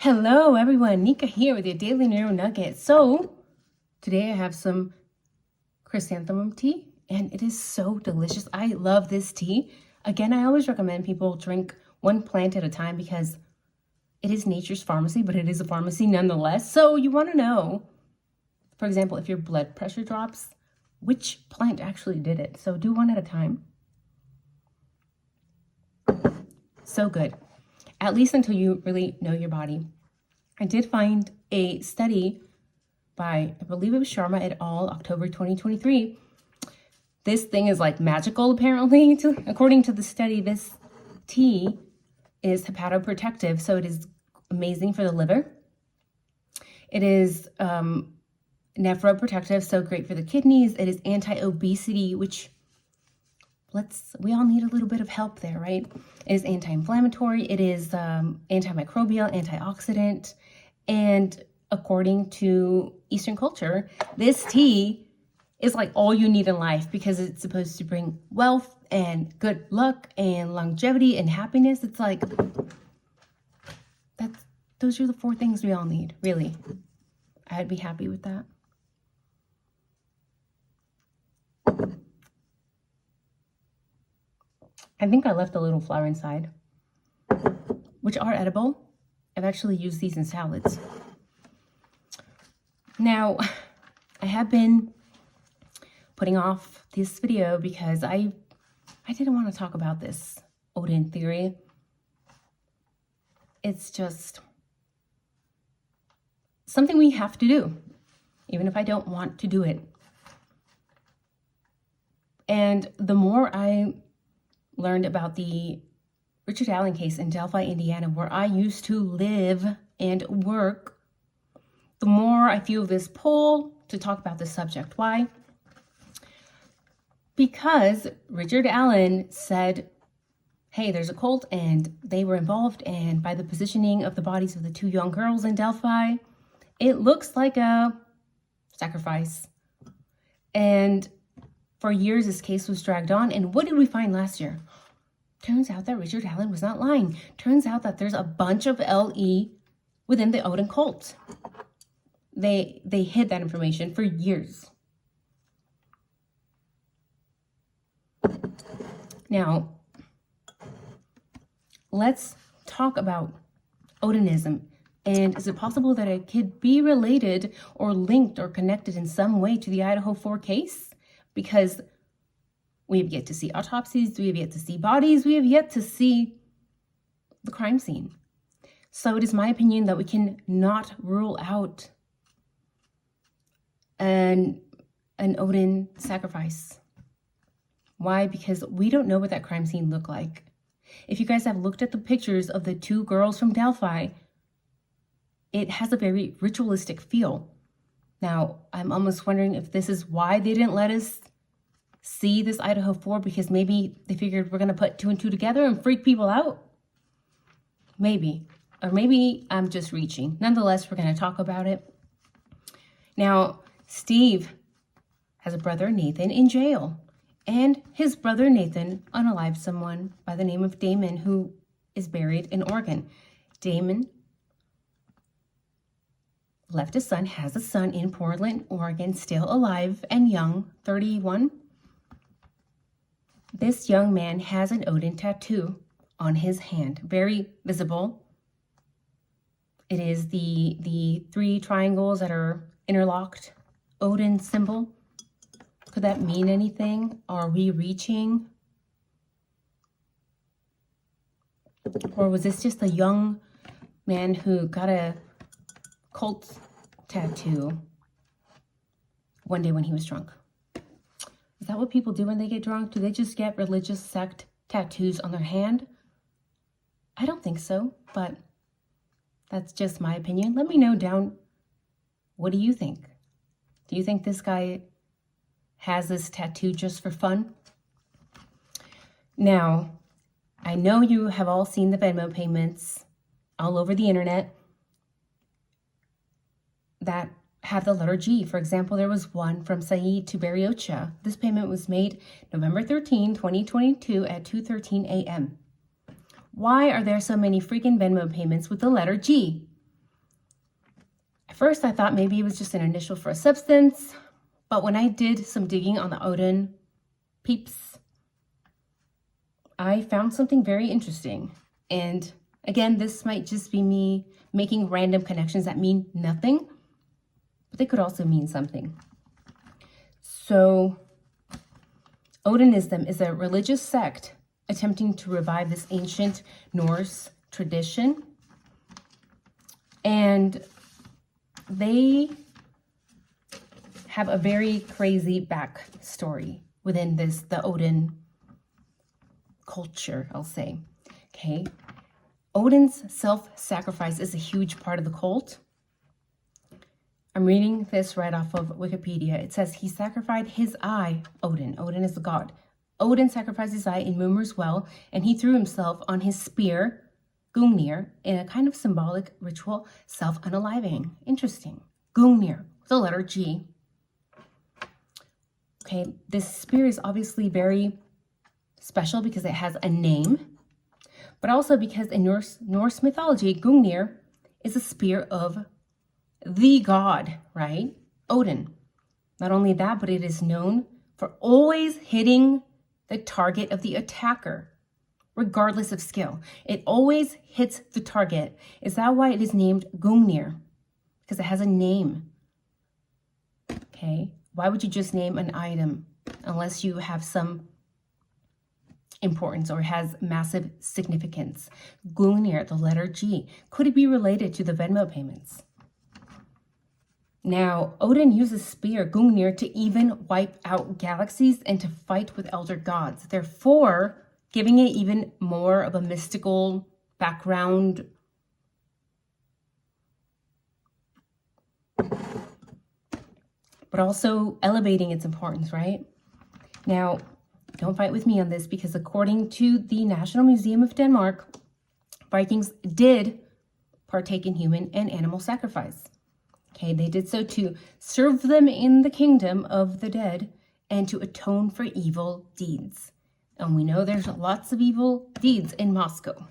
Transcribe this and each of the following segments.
Hello everyone, Nika here with your daily neuro nugget. So today I have some chrysanthemum tea and it is so delicious. I love this tea. Again, I always recommend people drink one plant at a time because it is nature's pharmacy, but it is a pharmacy nonetheless. So you want to know, for example, if your blood pressure drops, which plant actually did it. So do one at a time. So good. At least until you really know your body. I did find a study by, I believe it was Sharma et al., October 2023. This thing is like magical, apparently. According to the study, this tea is hepatoprotective, so it is amazing for the liver. It is nephroprotective, so great for the kidneys. It is anti-obesity, which we all need a little bit of help there, right? It is anti-inflammatory, it is antimicrobial, antioxidant, and according to Eastern culture, this tea is like all you need in life because it's supposed to bring wealth and good luck and longevity and happiness. It's like, those are the 4 things we all need, really. I'd be happy with that. I think I left a little flower inside, which are edible. I've actually used these in salads. Now, I have been putting off this video because I didn't want to talk about this Odin theory. It's just something we have to do, even if I don't want to do it. And the more I learned about the Richard Allen case in Delphi, Indiana, where I used to live and work, the more I feel this pull to talk about this subject. Why? Because Richard Allen said, hey, there's a cult and they were involved, and by the positioning of the bodies of the 2 young girls in Delphi, it looks like a sacrifice. And for years, this case was dragged on. And what did we find last year? Turns out that Richard Allen was not lying. Turns out that there's a bunch of LE within the Odin cult. They hid that information for years. Now, let's talk about Odinism. And is it possible that it could be related or linked or connected in some way to the IDAHO4 case? Because we have yet to see autopsies, we have yet to see bodies, we have yet to see the crime scene. So it is my opinion that we can not rule out an Odin sacrifice. Why? Because we don't know what that crime scene looked like. If you guys have looked at the pictures of the 2 girls from Delphi, it has a very ritualistic feel. Now, I'm almost wondering if this is why they didn't let us see this IDAHO4, because maybe they figured we're going to put 2 and 2 together and freak people out. Maybe. Or maybe I'm just reaching. Nonetheless, we're going to talk about it. Now, Steve has a brother, Nathan, in jail. And his brother, Nathan, unalived someone by the name of Damon, who is buried in Oregon. Damon left a son, has a son in Portland, Oregon, still alive and young, 31. This young man has an Odin tattoo on his hand, very visible. It is the 3 triangles that are interlocked, Odin symbol. Could that mean anything? Are we reaching? Or was this just a young man who got a cult tattoo one day when he was drunk? Is that what people do when they get drunk? Do they just get religious sect tattoos on their hand? I don't think so, but that's just my opinion. Let me know down, what do you think? Do you think this guy has this tattoo just for fun? Now, I know you have all seen the Venmo payments all over the internet that have the letter G. For example, there was one from Saeed to Bariocha. This payment was made November 13, 2022 at 2:13 a.m. Why are there so many freaking Venmo payments with the letter G? At first, I thought maybe it was just an initial for a substance, but when I did some digging on the Odin peeps, I found something very interesting. And again, this might just be me making random connections that mean nothing, but they could also mean something. So, Odinism is a religious sect attempting to revive this ancient Norse tradition. And they have a very crazy backstory within the Odin culture, I'll say. Okay. Odin's self-sacrifice is a huge part of the cult. I'm reading this right off of Wikipedia. It says he sacrificed his eye, Odin. Odin is the god. Odin sacrificed his eye in Mimir's well, and he threw himself on his spear, Gungnir, in a kind of symbolic ritual self-unaliving. Interesting. Gungnir, the letter G. Okay, this spear is obviously very special because it has a name, but also because in Norse mythology, Gungnir is a spear of the god, right? Odin. Not only that, but it is known for always hitting the target of the attacker, regardless of skill. It always hits the target. Is that why it is named Gungnir? Because it has a name. Okay. Why would you just name an item unless you have some importance or has massive significance? Gungnir, the letter G. Could it be related to the Venmo payments? Now, Odin uses spear, Gungnir, to even wipe out galaxies and to fight with elder gods, therefore giving it even more of a mystical background. But also elevating its importance, right? Now, don't fight with me on this because according to the National Museum of Denmark, Vikings did partake in human and animal sacrifice. Okay, they did so to serve them in the kingdom of the dead and to atone for evil deeds. And we know there's lots of evil deeds in Moscow.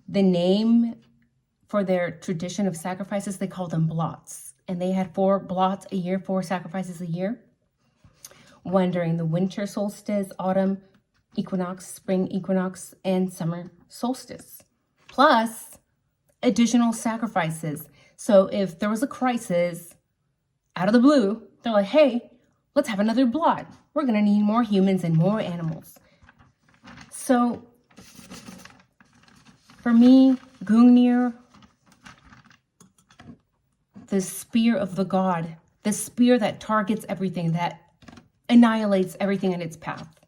The name for their tradition of sacrifices, they call them blots. And they had 4 blots a year, 4 sacrifices a year. One during the winter solstice, autumn equinox, spring equinox, and summer solstice. Plus additional sacrifices. So if there was a crisis out of the blue, they're like, hey, let's have another blot. We're going to need more humans and more animals. So for me, Gungnir, the spear of the god, the spear that targets everything, that annihilates everything in its path.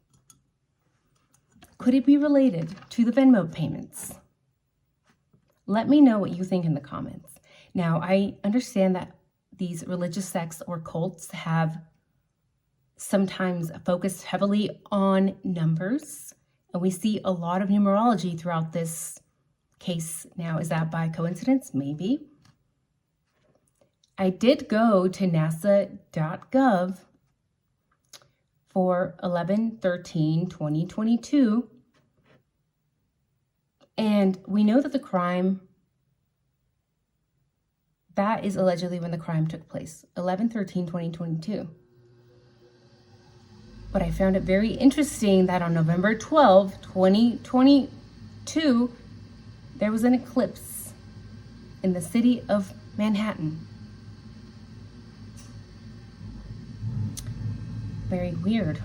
Could it be related to the Venmo payments? Let me know what you think in the comments. Now, I understand that these religious sects or cults have sometimes focused heavily on numbers, and we see a lot of numerology throughout this case. Now, is that by coincidence? Maybe. I did go to nasa.gov for 11/13/2022, and we know that the crime, that is allegedly when the crime took place, 11/13/2022. But I found it very interesting that on November 12, 2022, there was an eclipse in the city of Manhattan. Very weird.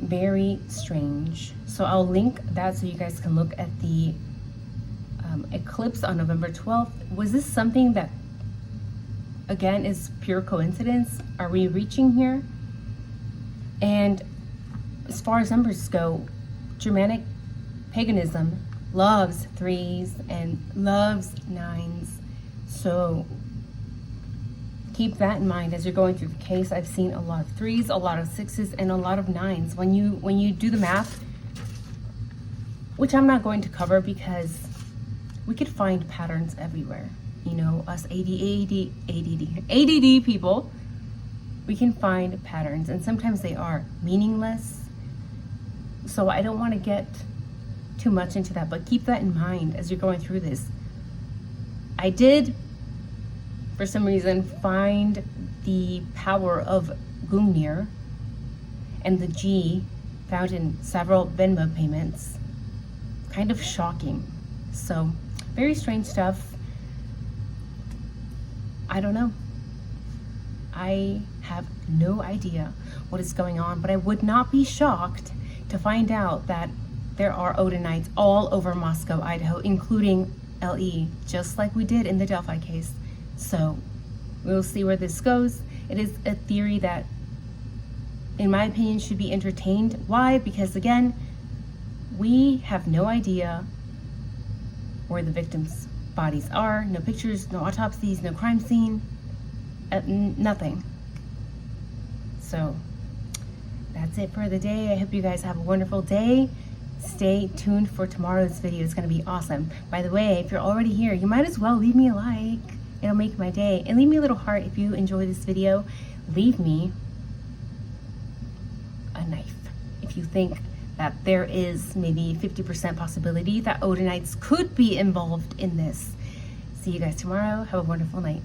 Very strange. So I'll link that so you guys can look at the eclipse on November 12th. Was this something that, again, is pure coincidence? Are we reaching here? And as far as numbers go, Germanic paganism loves 3s and loves 9s. So keep that in mind as you're going through the case. I've seen a lot of 3s, a lot of 6s, and a lot of 9s. When you do the math, which I'm not going to cover because we could find patterns everywhere. You know, us ADD people, we can find patterns, and sometimes they are meaningless. So I don't want to get too much into that, but keep that in mind as you're going through this. I did, for some reason, find the power of Gungnir and the G found in several Venmo payments kind of shocking. So, very strange stuff. I don't know. I have no idea what is going on, but I would not be shocked to find out that there are Odinites all over Moscow, Idaho, including LE, just like we did in the Delphi case. So we'll see where this goes. It is a theory that, in my opinion, should be entertained. Why? Because again, we have no idea where the victims' bodies are. No pictures, no autopsies, no crime scene, nothing. So that's it for the day. I hope you guys have a wonderful day. Stay tuned for tomorrow's video. It's going to be awesome. By the way, if you're already here, you might as well leave me a like. It'll make my day. And leave me a little heart if you enjoy this video. Leave me a knife if you think that there is maybe 50% possibility that Odinites could be involved in this. See you guys tomorrow. Have a wonderful night.